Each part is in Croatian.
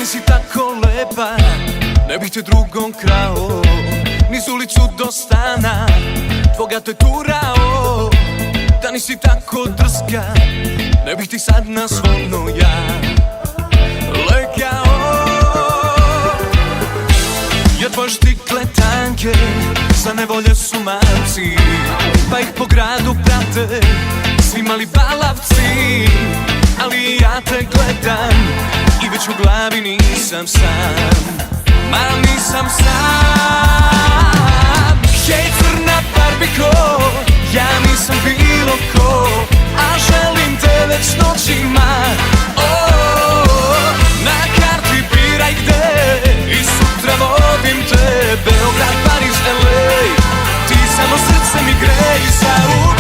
nisi tako lepa, ne bih te drugom krao, niz ulicu do stana tvoga te turao. Da nisi tako drska, ne bih ti sad na svono ja lekao. Ja tvoje štikle tanke, za nevolje su marci, pa ih po gradu prate svi mali balavci. Ali ja te gledam i već u glavi nisam sam, ma nisam sam. Hej crna barbiko, ja nisam bilo ko, a želim te već noćima. Na karti biraj gde i sutra vodim te, Beograd, Pariz, LA, ti samo srce mi grej za uvek.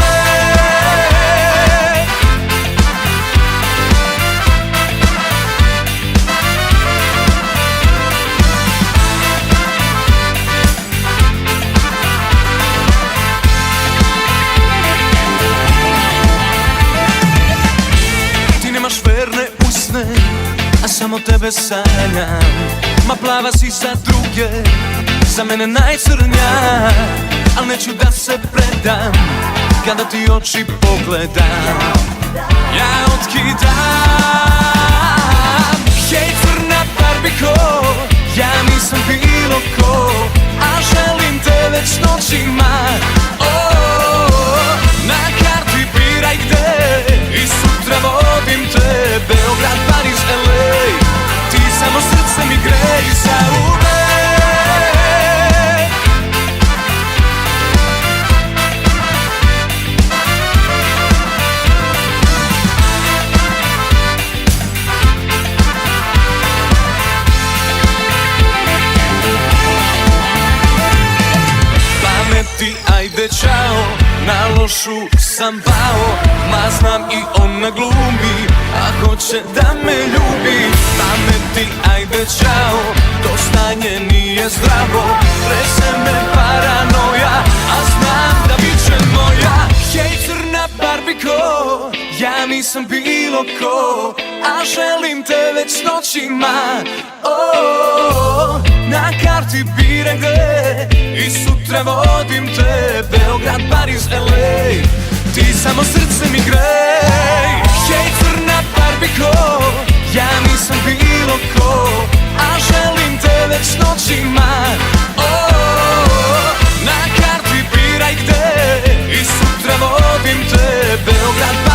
A samo tebe sanjam, ma plava si za druge, za mene najcrnja. Al neću da se predam, kada ti oči pogledam, ja otkidam. Hej crna barbiko, ja nisam bilo ko, a želim te već noćima. Na karti biraj gde i sutra vodim te, Beograd, Pariz, LA, ti samo srce mi grej za uvek. Pameti, ajde čao, na lošu sam pao, ma znam i ona glumi, a hoće da me ljubi. Pameti, ajde čao, to stanje nije zdravo, trese me paranoja, a znam da bit će moja. Hej crna barbiko, ja nisam bilo ko, a želim te već noćima. Na karti biraj gde i sutra vodim te, Beograd, Pariz, LA, ti samo srce mi grej. Hej crna barbiko, ja nisam bilo ko, a želim te već noćima. Na karti biraj gde i sutra vodim te, Beograd, Pariz,